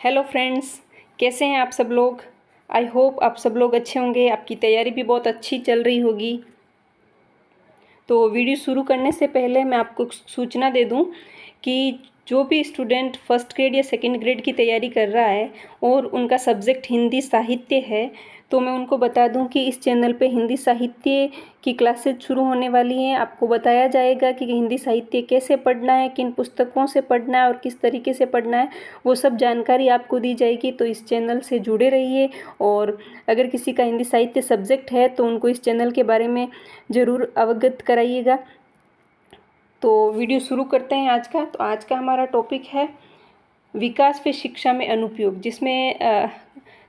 Hello friends, कैसे हैं आप सब लोग। आई होप आप सब लोग अच्छे होंगे। आपकी तैयारी भी बहुत अच्छी चल रही होगी। तो वीडियो शुरू करने से पहले मैं आपको सूचना दे दूं कि जो भी स्टूडेंट फर्स्ट ग्रेड या सेकंड ग्रेड की तैयारी कर रहा है और उनका सब्जेक्ट हिंदी साहित्य है, तो मैं उनको बता दूं कि इस चैनल पे हिंदी साहित्य की क्लासेज शुरू होने वाली हैं। आपको बताया जाएगा कि हिंदी साहित्य कैसे पढ़ना है, किन पुस्तकों से पढ़ना है और किस तरीके से पढ़ना है, वो सब जानकारी आपको दी जाएगी। तो इस चैनल से जुड़े रहिए। और अगर किसी का हिंदी साहित्य सब्जेक्ट है तो उनको इस चैनल के बारे में ज़रूर अवगत कराइएगा। तो वीडियो शुरू करते हैं आज का। तो आज का हमारा टॉपिक है विकास व शिक्षा में अनुपयोग, जिसमें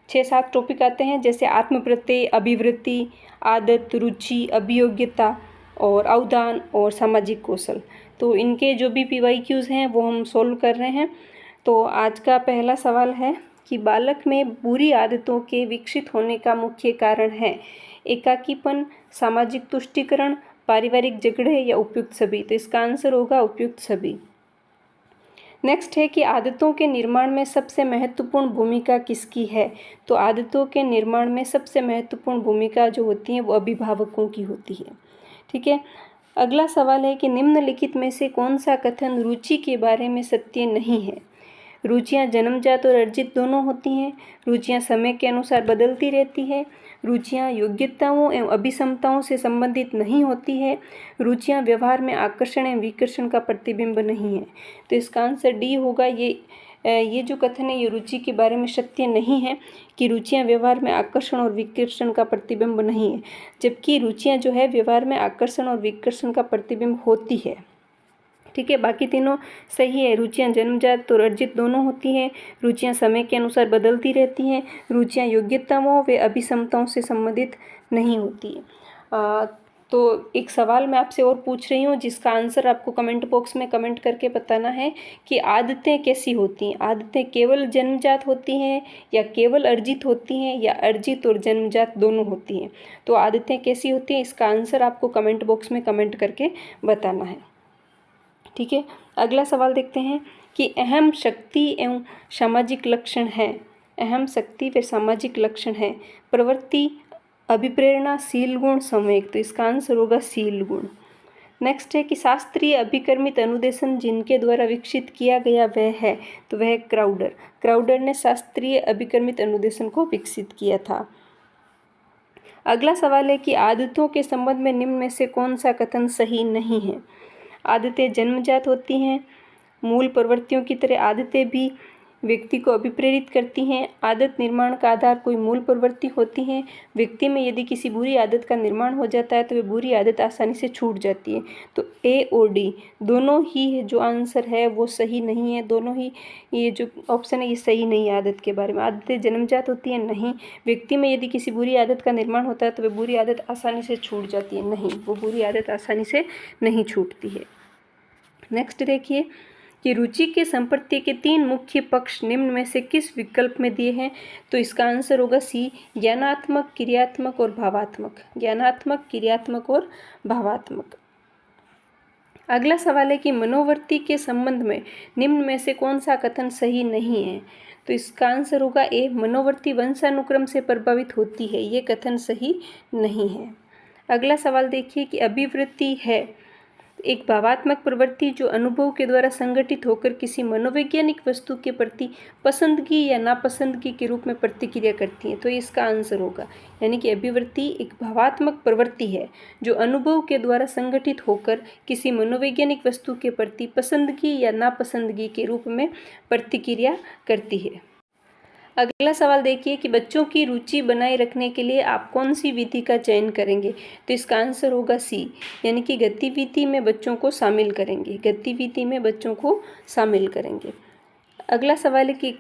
6-7 टॉपिक आते हैं, जैसे आत्मप्रत्यय, अभिवृत्ति, आदत, रुचि, अभियोग्यता और अवदान और सामाजिक कौशल। तो इनके जो भी PYQs हैं वो हम सॉल्व कर रहे हैं। तो आज का पहला सवाल है कि बालक में बुरी आदतों के विकसित होने का मुख्य कारण है एकाकीपन, सामाजिक तुष्टीकरण, पारिवारिक झगड़े या उपयुक्त सभी। तो इसका आंसर होगा उपयुक्त सभी। नेक्स्ट है कि आदतों के निर्माण में सबसे महत्वपूर्ण भूमिका किसकी है। तो आदतों के निर्माण में सबसे महत्वपूर्ण भूमिका जो होती है वो अभिभावकों की होती है। ठीक है। अगला सवाल है कि निम्नलिखित में से कौन सा कथन रुचि के बारे में सत्य नहीं है। रुचियाँ जन्मजात और अर्जित दोनों होती हैं। रुचियाँ समय के अनुसार बदलती रहती है। रुचियाँ योग्यताओं एवं अभिक्षमताओं से संबंधित नहीं होती है। रुचियाँ व्यवहार में आकर्षण एवं विकर्षण का प्रतिबिंब नहीं है। तो इसका आंसर डी होगा। ये जो कथन है ये रुचि के बारे में सत्य नहीं है कि रुचियाँ व्यवहार में आकर्षण और विकर्षण का प्रतिबिंब नहीं है, जबकि रुचियाँ जो है व्यवहार में आकर्षण और विकर्षण का प्रतिबिंब होती है। ठीक है, बाकी तीनों सही है। रुचियाँ जन्मजात और अर्जित दोनों होती हैं। रुचियाँ समय के अनुसार बदलती रहती हैं। रुचियाँ योग्यताओं व अभिक्षमताओं से संबंधित नहीं होती है। तो एक सवाल मैं आपसे और पूछ रही हूँ, जिसका आंसर आपको कमेंट बॉक्स में कमेंट करके बताना है कि आदतें कैसी होती हैं। आदतें केवल जन्मजात होती हैं या केवल अर्जित होती हैं या अर्जित और जन्मजात दोनों होती हैं। तो आदतें कैसी होती हैं, इसका आंसर आपको कमेंट बॉक्स में कमेंट करके बताना है। ठीक है, अगला सवाल देखते हैं कि अहम शक्ति एवं सामाजिक लक्षण है। अहम शक्ति व सामाजिक लक्षण है प्रवृत्ति, अभिप्रेरणा, शील गुण, संवेग। तो इसका आंसर होगा शील गुण। नेक्स्ट है कि शास्त्रीय अभिकर्मित अनुदेशन जिनके द्वारा विकसित किया गया वह है। तो वह क्राउडर। क्राउडर ने शास्त्रीय अभिकर्मित अनुदेशन को विकसित किया था। अगला सवाल है कि आदतों के संबंध में निम्न में से कौन सा कथन सही नहीं है। आदतें जन्मजात होती हैं। मूल प्रवृत्तियों की तरह आदतें भी व्यक्ति को अभिप्रेरित करती हैं। आदत निर्माण का आधार कोई मूल प्रवृत्ति होती है। व्यक्ति में यदि किसी बुरी आदत का निर्माण हो जाता है तो वह बुरी आदत आसानी से छूट जाती है। तो ए और डी दोनों ही जो आंसर है वो सही नहीं है। दोनों ही ये जो ऑप्शन है ये सही नहीं है। आदत के बारे में आदतें जन्मजात होती हैं, नहीं। व्यक्ति में यदि किसी बुरी आदत का निर्माण होता है तो वह बुरी आदत आसानी से छूट जाती है, नहीं, वो बुरी आदत आसानी से नहीं छूटती है। नेक्स्ट देखिए कि रुचि के संपत्ति के 3 मुख्य पक्ष निम्न में से किस विकल्प में दिए हैं। तो इसका आंसर होगा सी, ज्ञानात्मक, क्रियात्मक और भावात्मक। ज्ञानात्मक, क्रियात्मक और भावात्मक। अगला सवाल है कि मनोवृत्ति के संबंध में निम्न में से कौन सा कथन सही नहीं है। तो इसका आंसर होगा ए, मनोवृत्ति वंशानुक्रम से प्रभावित होती है। ये कथन सही नहीं है। अगला सवाल देखिए कि अभिवृत्ति है एक भावात्मक प्रवृत्ति जो अनुभव के द्वारा संगठित होकर किसी मनोवैज्ञानिक वस्तु के प्रति पसंदगी या नापसंदगी के रूप में प्रतिक्रिया करती है। तो इसका आंसर होगा, यानी कि अभिवृत्ति एक भावात्मक प्रवृत्ति है जो अनुभव के द्वारा संगठित होकर किसी मनोवैज्ञानिक वस्तु के प्रति पसंदगी या नापसंदगी के रूप में प्रतिक्रिया करती है। अगला सवाल देखिए कि बच्चों की रुचि बनाए रखने के लिए आप कौन सी विधि का चयन करेंगे। तो इसका आंसर होगा सी, यानी कि गतिविधि में बच्चों को शामिल करेंगे। गतिविधि में बच्चों को शामिल करेंगे। अगला सवाल है कि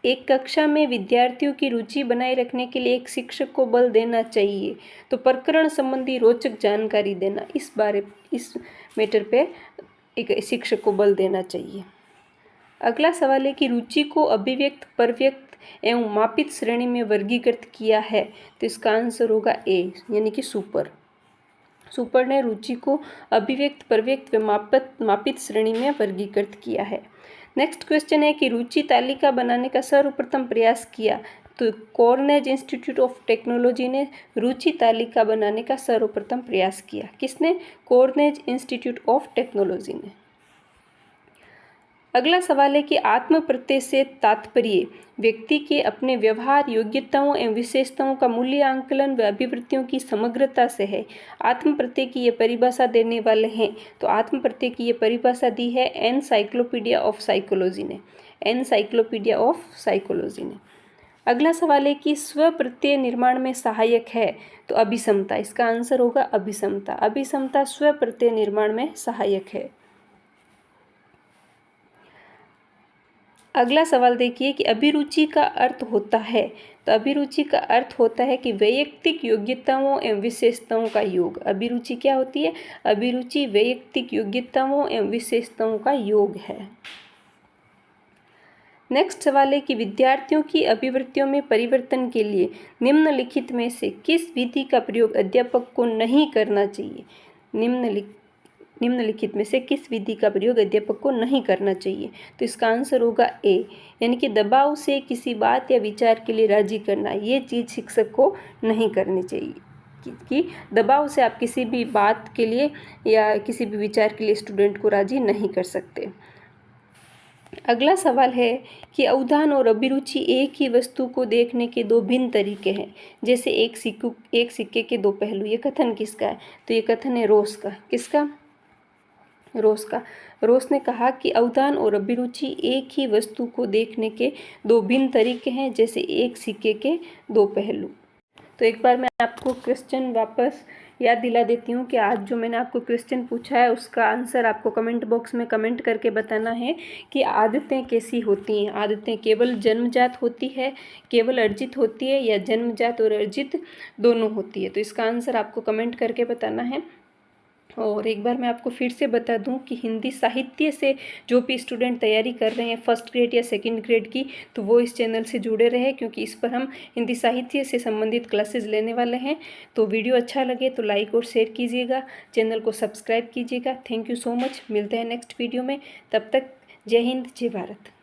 एक कक्षा में विद्यार्थियों की रुचि बनाए रखने के लिए एक शिक्षक को बल देना चाहिए। तो प्रकरण संबंधी रोचक जानकारी देना, इस मैटर पे एक शिक्षक को बल देना चाहिए। अगला सवाल है कि रुचि को अभिव्यक्त, प्रव्यक्त एवं मापित श्रेणी में वर्गीकृत किया है। तो इसका आंसर होगा ए, यानी कि सुपर। सुपर ने रुचि को अभिव्यक्त, प्रव्यक्त व मापित श्रेणी में वर्गीकृत किया है। नेक्स्ट क्वेश्चन है कि रुचि तालिका बनाने का सर्वप्रथम प्रयास किया। तो कॉर्नेल इंस्टीट्यूट ऑफ टेक्नोलॉजी ने रुचि तालिका बनाने का सर्वप्रथम प्रयास किया। किसने? कॉर्नेल इंस्टीट्यूट ऑफ टेक्नोलॉजी ने। अगला सवाल है कि आत्म प्रत्यय से तात्पर्य व्यक्ति के अपने व्यवहार, योग्यताओं एवं विशेषताओं का मूल्यांकन व अभिवृत्तियों की समग्रता से है। आत्म प्रत्यय की ये परिभाषा देने वाले हैं। तो आत्म प्रत्यय की ये परिभाषा दी है एनसाइक्लोपीडिया ऑफ साइकोलॉजी ने। एनसाइक्लोपीडिया ऑफ साइकोलॉजी ने। अगला सवाल है कि स्व प्रत्यय निर्माण में सहायक है। तो अभिसमता, इसका आंसर होगा अभिसमता। अभिसमता स्व प्रत्यय निर्माण में सहायक है। अगला सवाल देखिए कि अभिरुचि का अर्थ होता है। तो अभिरुचि का अर्थ होता है कि वैयक्तिक योग्यताओं एवं विशेषताओं का योग। अभिरुचि क्या होती है? अभिरुचि वैयक्तिक योग्यताओं एवं विशेषताओं का योग है। नेक्स्ट सवाल है कि विद्यार्थियों की अभिवृत्तियों में परिवर्तन के लिए निम्नलिखित में से किस विधि का प्रयोग अध्यापक को नहीं करना चाहिए? निम्नलिखित में से किस विधि का प्रयोग अध्यापक को नहीं करना चाहिए? तो इसका आंसर होगा ए, यानी कि दबाव से किसी बात या विचार के लिए राजी करना। ये चीज़ शिक्षक को नहीं करनी चाहिए कि दबाव से आप किसी भी बात के लिए या किसी भी विचार के लिए स्टूडेंट को राजी नहीं कर सकते। अगला सवाल है कि अवधान और अभिरुचि एक ही वस्तु को देखने के दो भिन्न तरीके हैं, जैसे एक सिक्के के दो पहलू। ये कथन किसका है? तो ये कथन है रोस का। किसका? रोस का। रोस ने कहा कि अवधान और अभिरुचि एक ही वस्तु को देखने के दो भिन्न तरीके हैं, जैसे एक सिक्के के दो पहलू। तो एक बार मैं आपको क्वेश्चन वापस याद दिला देती हूँ कि आज जो मैंने आपको क्वेश्चन पूछा है उसका आंसर आपको कमेंट बॉक्स में कमेंट करके बताना है कि आदतें कैसी होती हैं। आदतें केवल जन्मजात होती है, केवल अर्जित होती है, या जन्मजात और अर्जित दोनों होती है? तो इसका आंसर आपको कमेंट करके बताना है। और एक बार मैं आपको फिर से बता दूं कि हिंदी साहित्य से जो भी स्टूडेंट तैयारी कर रहे हैं फर्स्ट ग्रेड या सेकंड ग्रेड की, तो वो इस चैनल से जुड़े रहे, क्योंकि इस पर हम हिंदी साहित्य से संबंधित क्लासेस लेने वाले हैं। तो वीडियो अच्छा लगे तो लाइक और शेयर कीजिएगा, चैनल को सब्सक्राइब कीजिएगा। Thank you so much. मिलते हैं नेक्स्ट वीडियो में। तब तक जय हिंद, जय भारत।